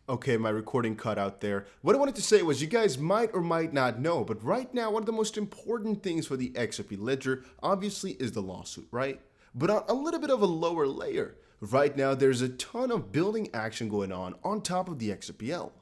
Okay, my recording cut out there. What I wanted to say was you guys might or might not know, but right now, one of the most important things for the XRP ledger obviously is the lawsuit, right? But on a little bit of a lower layer, right now there's a ton of building action going on top of the XRPL.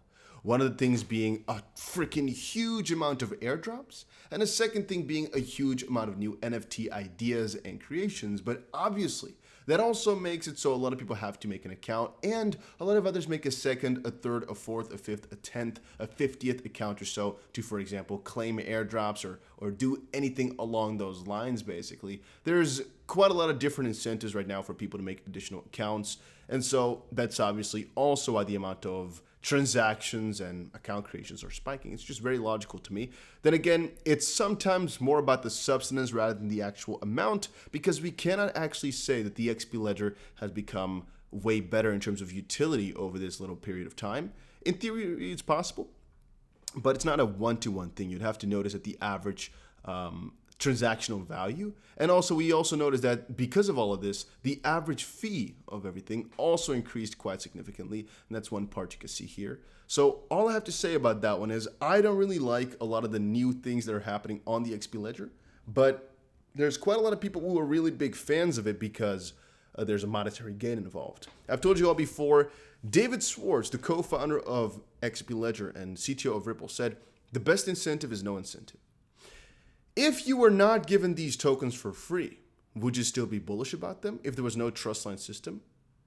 One of the things being a freaking huge amount of airdrops, and a second thing being a huge amount of new NFT ideas and creations. But obviously, that also makes it so a lot of people have to make an account, and a lot of others make a second, a third, a fourth, a fifth, a 10th, a 50th account or so to, for example, claim airdrops or do anything along those lines, basically. There's quite a lot of different incentives right now for people to make additional accounts, and so that's obviously also why the amount of transactions and account creations are spiking. It's just very logical to me. Then again, it's sometimes more about the substance rather than the actual amount, because we cannot actually say that the XP ledger has become way better in terms of utility over this little period of time. In theory, it's possible, but it's not a one-to-one thing. You'd have to notice that the average transactional value. And also, we also noticed that because of all of this, the average fee of everything also increased quite significantly. And that's one part you can see here. So all I have to say about that one is I don't really like a lot of the new things that are happening on the XP ledger, but there's quite a lot of people who are really big fans of it because there's a monetary gain involved. I've told you all before, David Schwartz, the co-founder of XP Ledger and CTO of Ripple, said, the best incentive is no incentive. If you were not given these tokens for free, would you still be bullish about them if there was no trust line system?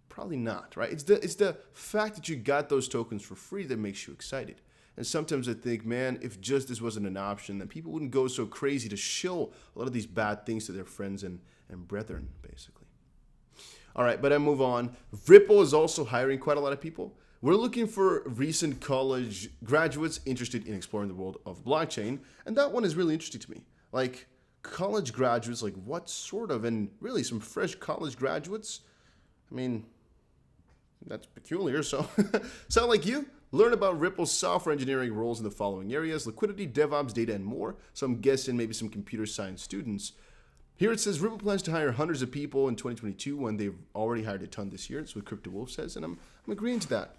Probably not, right? It's the fact that you got those tokens for free that makes you excited. And sometimes I think, man, if just this wasn't an option, then people wouldn't go so crazy to show a lot of these bad things to their friends and brethren, basically. All right, but I move on. Ripple is also hiring quite a lot of people. We're looking for recent college graduates interested in exploring the world of blockchain, and that one is really interesting to me. Like, college graduates, like what sort of, and really some fresh college graduates? I mean, that's peculiar. So, sound like you? Learn about Ripple's software engineering roles in the following areas: liquidity, DevOps, data, and more. So I'm guessing maybe some computer science students. Here it says Ripple plans to hire hundreds of people in 2022 when they've already hired a ton this year. That's what Crypto Wolf says, and I'm agreeing to that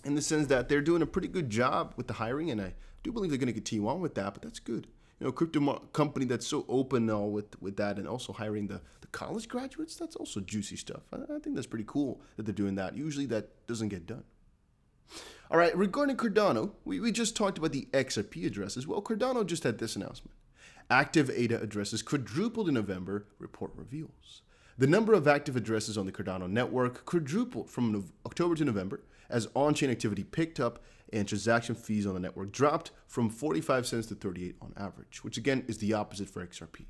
in the sense that they're doing a pretty good job with the hiring, and I do believe they're going to continue on with that, but that's good. You know, crypto company that's so open now with that, and also hiring the college graduates, that's also juicy stuff. I think that's pretty cool that they're doing that. Usually that doesn't get done. All right, regarding Cardano, we just talked about the XRP addresses. Well, Cardano just had this announcement. Active ADA addresses quadrupled in November, report reveals. The number of active addresses on the Cardano network quadrupled from October to November as on-chain activity picked up and transaction fees on the network dropped from 45 cents to 38 on average, which again is the opposite for XRP.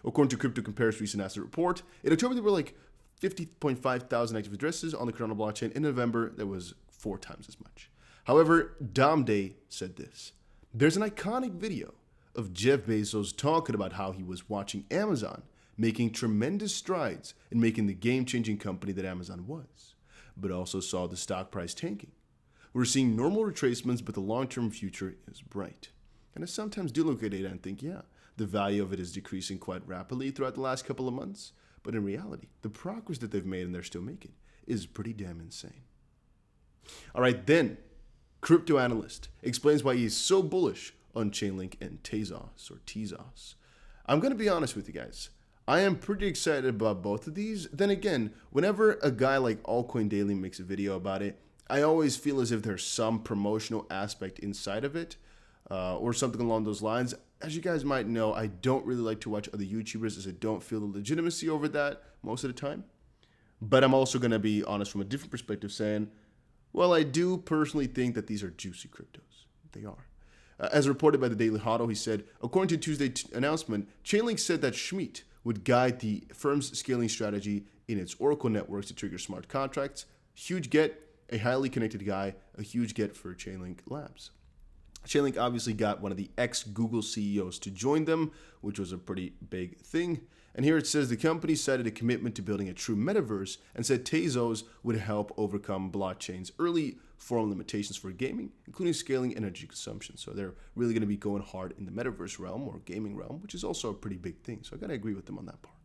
According to Crypto Compare's recent asset report, in October there were like 50.5 thousand active addresses on the Cardano blockchain. In November, there was 4 times as much. However, Dom Day said this: there's an iconic video of Jeff Bezos talking about how he was watching Amazon making tremendous strides in making the game-changing company that Amazon was, but also saw the stock price tanking. We're seeing normal retracements, but the long-term future is bright. And I sometimes do look at data and think, yeah, the value of it is decreasing quite rapidly throughout the last couple of months, but in reality, the progress that they've made and they're still making is pretty damn insane. All right, then, crypto analyst explains why he's so bullish on Chainlink and Tezos. I'm going to be honest with you guys. I am pretty excited about both of these. Then again, whenever a guy like Altcoin Daily makes a video about it, I always feel as if there's some promotional aspect inside of it or something along those lines. As you guys might know, I don't really like to watch other YouTubers as I don't feel the legitimacy over that most of the time. But I'm also going to be honest from a different perspective saying, well, I do personally think that these are juicy cryptos. They are. As reported by the Daily Hodl, he said, according to Tuesday's announcement, Chainlink said that Schmidt would guide the firm's scaling strategy in its Oracle networks to trigger smart contracts. Huge get, a highly connected guy, a huge get for Chainlink Labs. Chainlink obviously got one of the ex-Google CEOs to join them, which was a pretty big thing. And here it says the company cited a commitment to building a true metaverse and said Tezos would help overcome blockchain's early form limitations for gaming, including scaling energy consumption. So they're really going to be going hard in the metaverse realm or gaming realm, which is also a pretty big thing. So I got to agree with them on that part.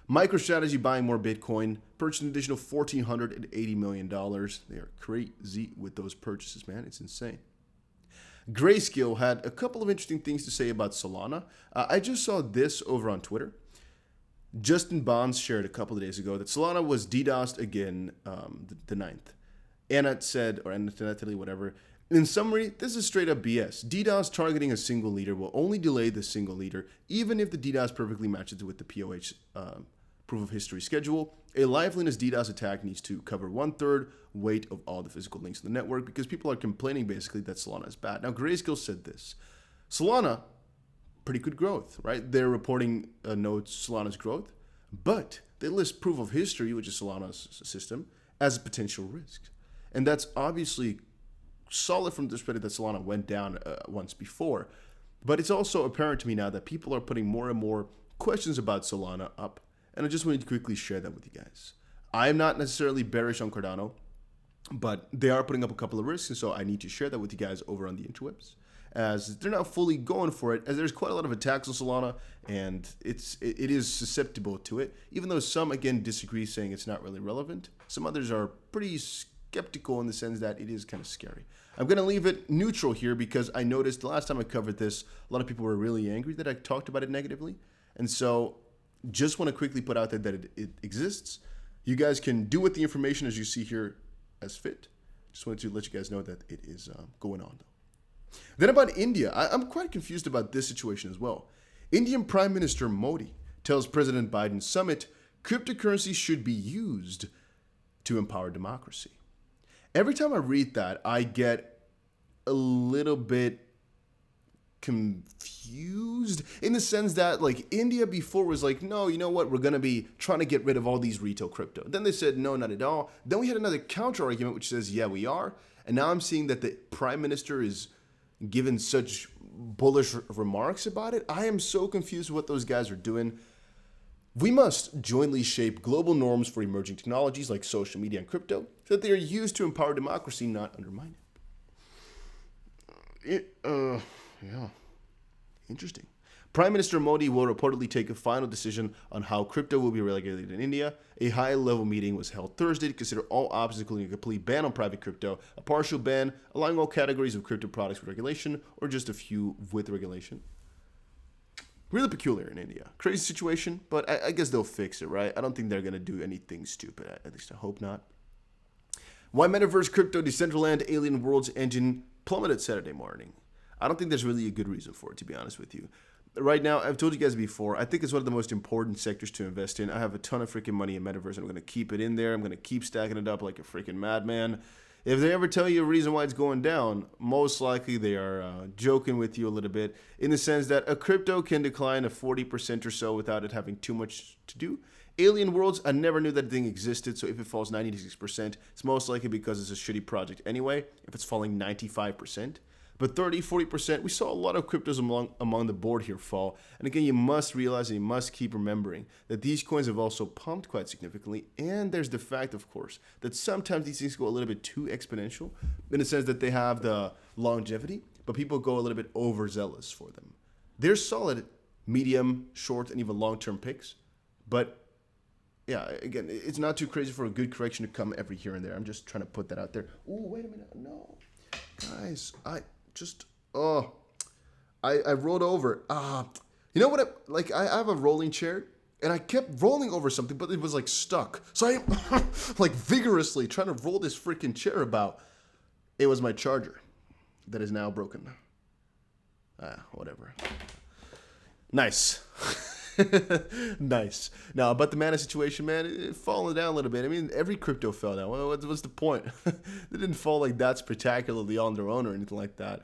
MicroStrategy buying more Bitcoin, purchased an additional $1,480 million. They are crazy with those purchases, man. It's insane. Grayscale had a couple of interesting things to say about Solana. I just saw this over on Twitter. Justin Bonds shared a couple of days ago that Solana was DDoSed again the 9th. Anat said, or Anatoly, whatever, in summary, this is straight up BS. DDoS targeting a single leader will only delay the single leader, even if the DDoS perfectly matches with the POH proof of history schedule. A liveliness DDoS attack needs to cover 1/3 weight of all the physical links in the network because people are complaining basically that Solana is bad. Now, Grayscale said this. Solana, pretty good growth, right? They're reporting notes Solana's growth, but they list proof of history, which is Solana's system, as a potential risk. And that's obviously solid from the perspective that Solana went down once before. But it's also apparent to me now that people are putting more and more questions about Solana up. And I just wanted to quickly share that with you guys. I am not necessarily bearish on Cardano, but they are putting up a couple of risks. And so I need to share that with you guys over on the interwebs, as they're not fully going for it, as there's quite a lot of attacks on Solana, and it is susceptible to it, even though some, again, disagree, saying it's not really relevant. Some others are pretty skeptical in the sense that it is kind of scary. I'm going to leave it neutral here because I noticed the last time I covered this, a lot of people were really angry that I talked about it negatively. And so just want to quickly put out there that it exists. You guys can do with the information as you see here as fit. Just wanted to let you guys know that it is going on, though. Then about India, I'm quite confused about this situation as well. Indian Prime Minister Modi tells President Biden's summit cryptocurrency should be used to empower democracy. Every time I read that, I get a little bit confused in the sense that, like, India before was like, no, you know what, we're going to be trying to get rid of all these retail crypto. Then they said, no, not at all. Then we had another counter argument which says, yeah, we are. And now I'm seeing that the prime minister is given such bullish remarks about it. I am so confused with what those guys are doing. We must jointly shape global norms for emerging technologies like social media and crypto so that they are used to empower democracy, not undermine it. Yeah, interesting. Prime Minister Modi will reportedly take a final decision on how crypto will be regulated in India. A high-level meeting was held Thursday to consider all options, including a complete ban on private crypto, a partial ban, allowing all categories of crypto products with regulation, or just a few with regulation. Really peculiar in India. Crazy situation, but I guess they'll fix it, right? I don't think they're going to do anything stupid. At least I hope not. Why Metaverse crypto Decentraland Alien Worlds engine plummeted Saturday morning. I don't think there's really a good reason for it, to be honest with you. Right now, I've told you guys before, I think it's one of the most important sectors to invest in. I have a ton of freaking money in Metaverse, and I'm going to keep it in there. I'm going to keep stacking it up like a freaking madman. If they ever tell you a reason why it's going down, most likely they are joking with you a little bit, in the sense that a crypto can decline a 40% or so without it having too much to do. Alien Worlds, I never knew that thing existed, so if it falls 96%, it's most likely because it's a shitty project anyway, if it's falling 95%. But 30, 40%, we saw a lot of cryptos among the board here fall. And again, you must realize and you must keep remembering that these coins have also pumped quite significantly. And there's the fact, of course, that sometimes these things go a little bit too exponential in the sense that they have the longevity, but people go a little bit overzealous for them. They're solid medium, short, and even long-term picks. But yeah, again, it's not too crazy for a good correction to come every here and there. I'm just trying to put that out there. Oh, wait a minute. No. Guys, I rolled over. You know what? I have a rolling chair, and I kept rolling over something, but it was like stuck. So I like vigorously trying to roll this freaking chair about. It was my charger that is now broken. Whatever. Nice. Nice. Now, about the mana situation, man, it's falling down a little bit. I mean, every crypto fell down. What's the point? They didn't fall like that spectacularly on their own or anything like that.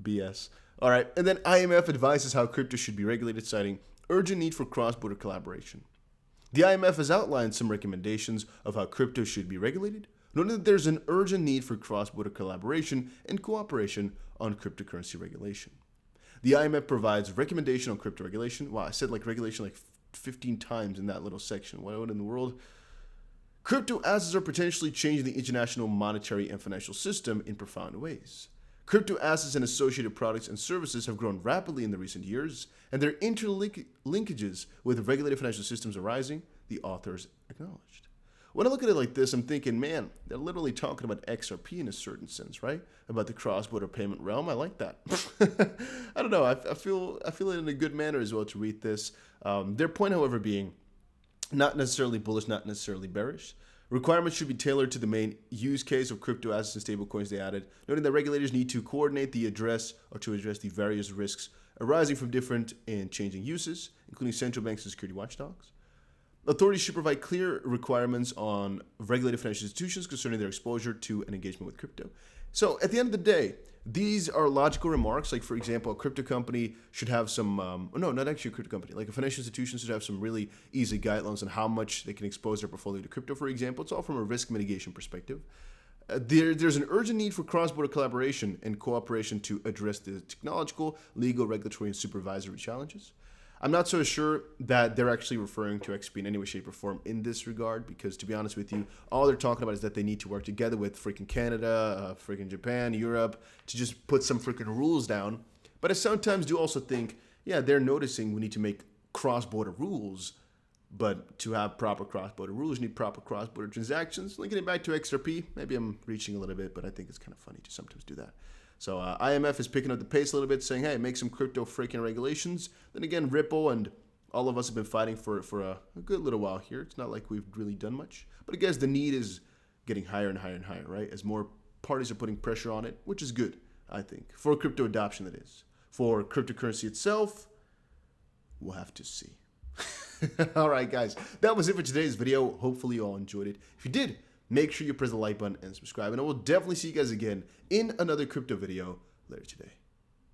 BS. All right. And then IMF advises how crypto should be regulated, citing urgent need for cross-border collaboration. The IMF has outlined some recommendations of how crypto should be regulated, noting that there's an urgent need for cross-border collaboration and cooperation on cryptocurrency regulation. The IMF provides recommendation on crypto regulation. Wow, I said like regulation like 15 times in that little section. What in the world? Crypto assets are potentially changing the international monetary and financial system in profound ways. Crypto assets and associated products and services have grown rapidly in the recent years, and their interlinkages with regulated financial systems are rising. the authors acknowledged. When I look at it like this, I'm thinking, man, they're literally talking about XRP in a certain sense, right? About the cross-border payment realm. I like that. I don't know. I feel it in a good manner as well to read this. Their point, however, being not necessarily bullish, not necessarily bearish. Requirements should be tailored to the main use case of crypto assets and stablecoins they added, noting that regulators need to coordinate to address the various risks arising from different and changing uses, including central banks and security watchdogs. Authorities should provide clear requirements on regulated financial institutions concerning their exposure to and engagement with crypto. So at the end of the day, these are logical remarks. Like, for example, a crypto company should have some, no, not actually a crypto company, like a financial institution should have some really easy guidelines on how much they can expose their portfolio to crypto, for example. It's all from a risk mitigation perspective. There's an urgent need for cross-border collaboration and cooperation to address the technological, legal, regulatory, and supervisory challenges. I'm not so sure that they're actually referring to XP in any way, shape, or form in this regard, because to be honest with you, all they're talking about is that they need to work together with freaking Canada, freaking Japan, Europe, to just put some freaking rules down. But I sometimes do also think, yeah, they're noticing we need to make cross-border rules, but to have proper cross-border rules, you need proper cross-border transactions. Linking it back to XRP, maybe I'm reaching a little bit, but I think it's kind of funny to sometimes do that. So IMF is picking up the pace a little bit, saying, hey, make some crypto freaking regulations. Then again, Ripple and all of us have been fighting for a good little while here. It's not like we've really done much. But I guess the need is getting higher and higher and higher, right? As more parties are putting pressure on it, which is good, I think. For crypto adoption, that is. For cryptocurrency itself, we'll have to see. All right, guys. That was it for today's video. Hopefully you all enjoyed it. If you did, make sure you press the like button and subscribe. And I will definitely see you guys again in another crypto video later today.